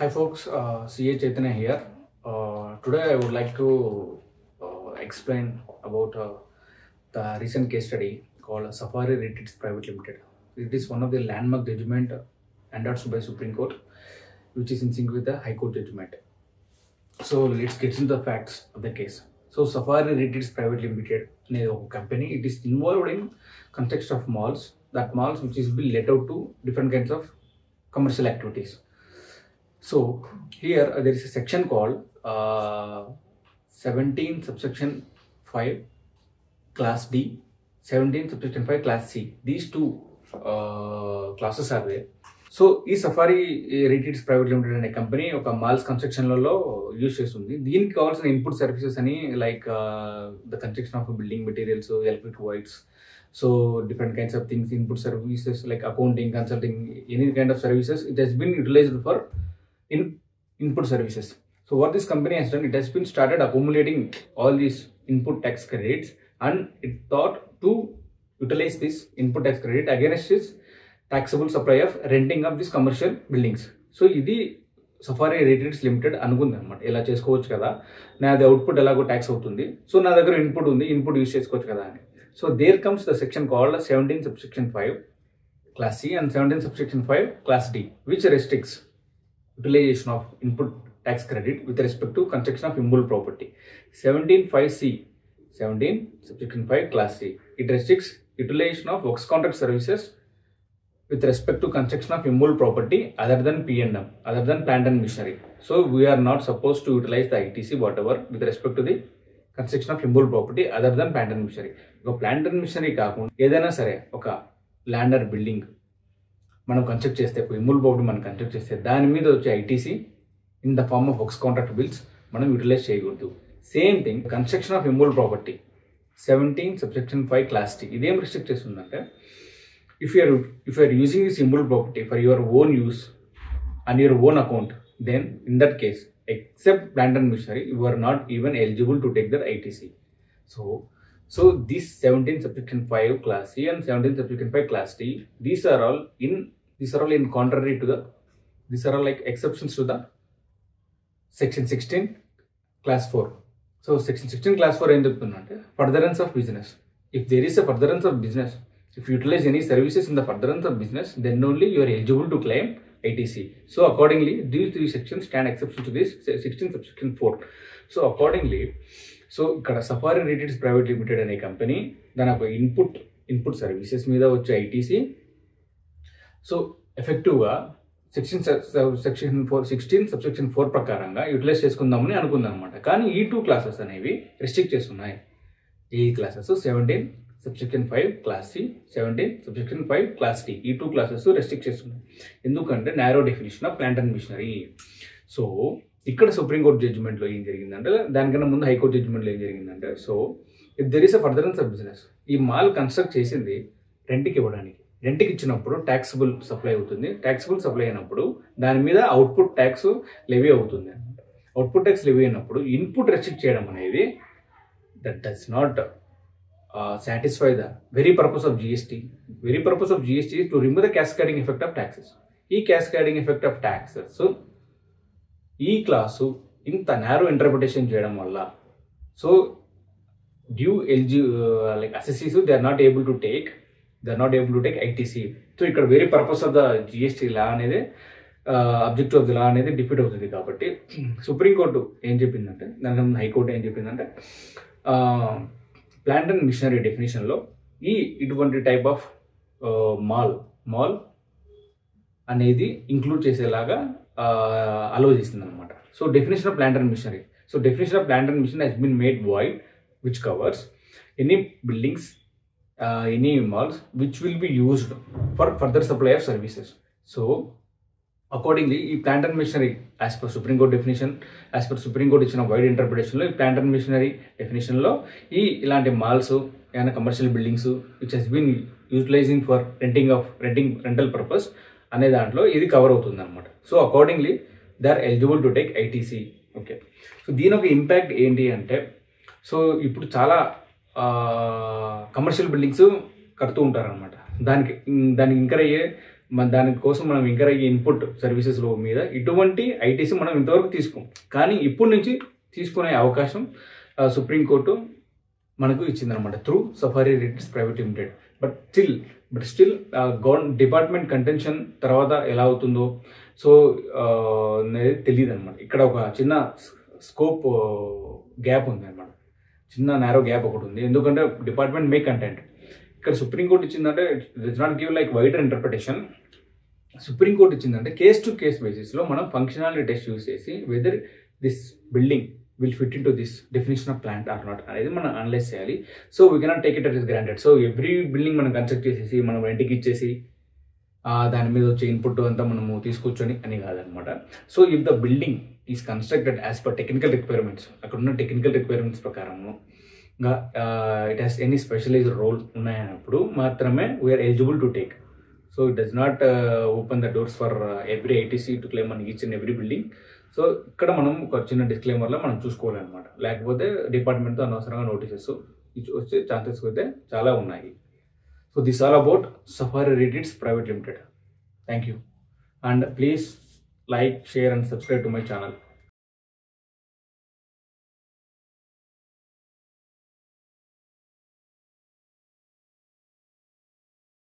Hi folks, CA Chaitanya here. Today I would like to explain about the recent case study called Safari Retreats Private Limited. It is one of the landmark judgment endorsed by Supreme Court, which is in sync with the High Court judgment. So let's get into the facts of the case. So Safari Retreats Private Limited company, it is involved in context of malls, which is being let out to different kinds of commercial activities. So here there is a section called 17 subsection 5 class D, 17 subsection 5 class C. These two classes are there. So ఈ safari retreats private limited అనే company ఒక malls కన్స్ట్రక్షన్లలో use చేస్తుంది. దీనికి కావాల్సిన input services అని like the construction of building materials, electric wires, so different kinds of things, input services like accounting, consulting, any kind of services it has been utilised for input services. So what this company has done, it has been started accumulating all these input tax credits and it thought to utilize this input tax credit against its taxable supply of renting of these commercial buildings. So ఇది safari retreats limited అనుకుంది అనమాట. ఇలా చేసుకోవచ్చు కదా, నాది output ఎలాగో tax అవుతుంది, so నా దగ్గర ఇన్పుట్ ఉంది, ఇన్పుట్ యూజ్ చేసుకోవచ్చు కదా అని. So there comes the section called 17 subsection 5 class C and 17 subsection 5 class D, which restricts utilization of input tax credit with respect to construction of immobile property. 17(5)(c), 17 subsection 5 class C, it restricts utilization of works contract services with respect to construction of immobile property other than P&M, other than plant and machinery. So we are not supposed to utilize the ITC whatever with respect to the construction of immobile property other than plant and machinery. ఒక plant and machinery కాకుండా ఏదైనా సరే ఒక land or building మనం construct చేస్తే, immovable property మనం construct చేస్తే దాని మీద వచ్చే ITC in the form of works contract bills మనం యూటిలైజ్ చేయకూడదు. Same thing construction of immovable property 17 subsection 5 class D ఇదేం రిస్ట్రిక్ట్ చేస్తుందంటే, if you're using this immovable property for your own use and your own account, then in that case except plant and machinery you are not even eligible to take their ITC. So this 17 subsection 5 class C and 17 subsection 5 class D, these are all in contrary to these are all like exceptions to the section 16 class 4. So section 16 class 4 em cheptunnante furtherance of business. If there is a furtherance of business, if you utilize any services in the furtherance of business, then only you are eligible to claim ITC. So accordingly these three sections stand exception to this 16 subsection 4. So accordingly, so ఇక్కడ safari retreats private limited అనే company దాని ఒక input services మీద వచ్చే ITC so ఎఫెక్టివ్గా section 16 subsection 4 ప్రకారంగా utilise చేసుకుందామని అనుకుందాం అనమాట. కానీ ఈ టూ క్లాసెస్ అనేవి రెస్ట్రిక్ట్ చేస్తున్నాయి. ఈ classes 17 subsection 5 class C, 17 subsection 5 class D, ఈ టూ క్లాసెస్ రెస్ట్రిక్ట్ చేస్తున్నాయి. ఎందుకంటే narrow definition of plant and machinery. So ఇక్కడ సుప్రీంకోర్టు జడ్జిమెంట్లో ఏం జరిగిందంటే, దానికన్నా ముందు హైకోర్టు జడ్జిమెంట్లో ఏం జరిగిందంటే, so if there is a furtherance of business, ఈ మాల్ కన్స్ట్రక్ట్ చేసింది రెంట్కి ఇవ్వడానికి, రెంట్కి ఇచ్చినప్పుడు ట్యాక్సిబుల్ సప్లై అవుతుంది. ట్యాక్సిబుల్ సప్లై అయినప్పుడు దాని మీద అవుట్పుట్ ట్యాక్స్ లెవీ అవుతుంది అనమాట. అవుట్పుట్ ట్యాక్స్ లెవీ అయినప్పుడు ఇన్పుట్ రెస్ట్రిక్ట్ చేయడం అనేది that does not satisfy the very purpose of GST. Very purpose of GST to remove the cascading effect of taxes. ఈ క్యాస్కేడింగ్ ఎఫెక్ట్ ఆఫ్ ట్యాక్సెస్ ఈ clause ఇంత narrow interpretation చేయడం వల్ల so like assessees they are not able to take ITC. So ఇక్కడ very purpose of the GST law అనేది objective of the law అనేది defeat అవుతుంది. కాబట్టి సుప్రీంకోర్టు ఏం చెప్పిందంటే, దానికన్నా హైకోర్టు ఏం చెప్పిందంటే, ప్లాంట్ అండ్ మిషనరీ డెఫినేషన్లో ఇటువంటి టైప్ ఆఫ్ మాల్ అనేది ఇంక్లూడ్ చేసేలాగా అలో చేసింది అనమాట. So definition of plant and machinery. So definition of plant and machinery has been made wide which covers any buildings, any malls which will be used for further supply of services. So accordingly ఈ plant and machinery as per Supreme Court definition, as per Supreme Court ఇచ్చిన wide ఇంటర్ప్రిటేషన్లో ఈ plant and machinery డెఫినేషన్లో ఇలాంటి malls, ఏమైనా commercial buildings which has been utilizing for rental purpose అనే దాంట్లో ఇది కవర్ అవుతుంది అనమాట. So accordingly they are eligible to take ITC. Okay, so దీని ఒక ఇంపాక్ట్ ఏంటి అంటే, సో ఇప్పుడు చాలా కమర్షియల్ బిల్డింగ్స్ కడుతూ ఉంటారనమాట. దానికి ఇంకర్ అయ్యే దానికోసం మనం ఇంకా ఈ ఇన్పుట్ సర్వీసెస్లో మీద ఇటువంటి ఐటీసీ మనం ఇంతవరకు తీసుకోం, కానీ ఇప్పటి నుంచి తీసుకునే అవకాశం సుప్రీంకోర్టు మనకు ఇచ్చిందనమాట through Safari Retails Private Limited. But still department contention తర్వాత ఎలా అవుతుందో సో అనేది తెలియదు అనమాట. ఇక్కడ ఒక చిన్న స్కోప్ గ్యాప్ ఉంది అనమాట, చిన్న నేరో గ్యాప్ ఒకటి ఉంది. ఎందుకంటే డిపార్ట్మెంట్ మేక్ కంటెంట్, ఇక్కడ సుప్రీంకోర్టు ఇచ్చిందంటే it's not give like wider interpretation. Supreme Court ఇచ్చిందంటే కేస్ టు కేస్ బేసిస్లో మనం ఫంక్షనాలిటీ టెస్ట్ యూస్ చేసి whether this building will fit in to this definition of plant or not అనేది మనం అనలైజ్ చేయాలి. So we cannot take it at is granted. So every building మనం construct చేసేసి మనం రెంట్కి ఇచ్చేసి దాని మీద వచ్చే ఇన్పుట్ అంతా మనము తీసుకొచ్చని అని కాదనమాట. So if the building is constructed as per technical requirements, అక్కడ ఉన్న టెక్నికల్ రిక్వైర్మెంట్స్ ప్రకారము it has any specialised role ఉన్నాయన్నప్పుడు మాత్రమే we're eligible to take. So it does not open the doors for every ITC to claim మనకి ఇచ్చిన every building. So ఇక్కడ మనం ఒక చిన్న డిస్క్లైమర్లో మనం చూసుకోవాలన్నమాట, లేకపోతే డిపార్ట్మెంట్తో అనవసరంగా నోటీసెస్ వచ్చే ఛాన్సెస్ అయితే చాలా ఉన్నాయి. So this all about safari Retails Private limited. Thank you, and please like, share and subscribe to my channel.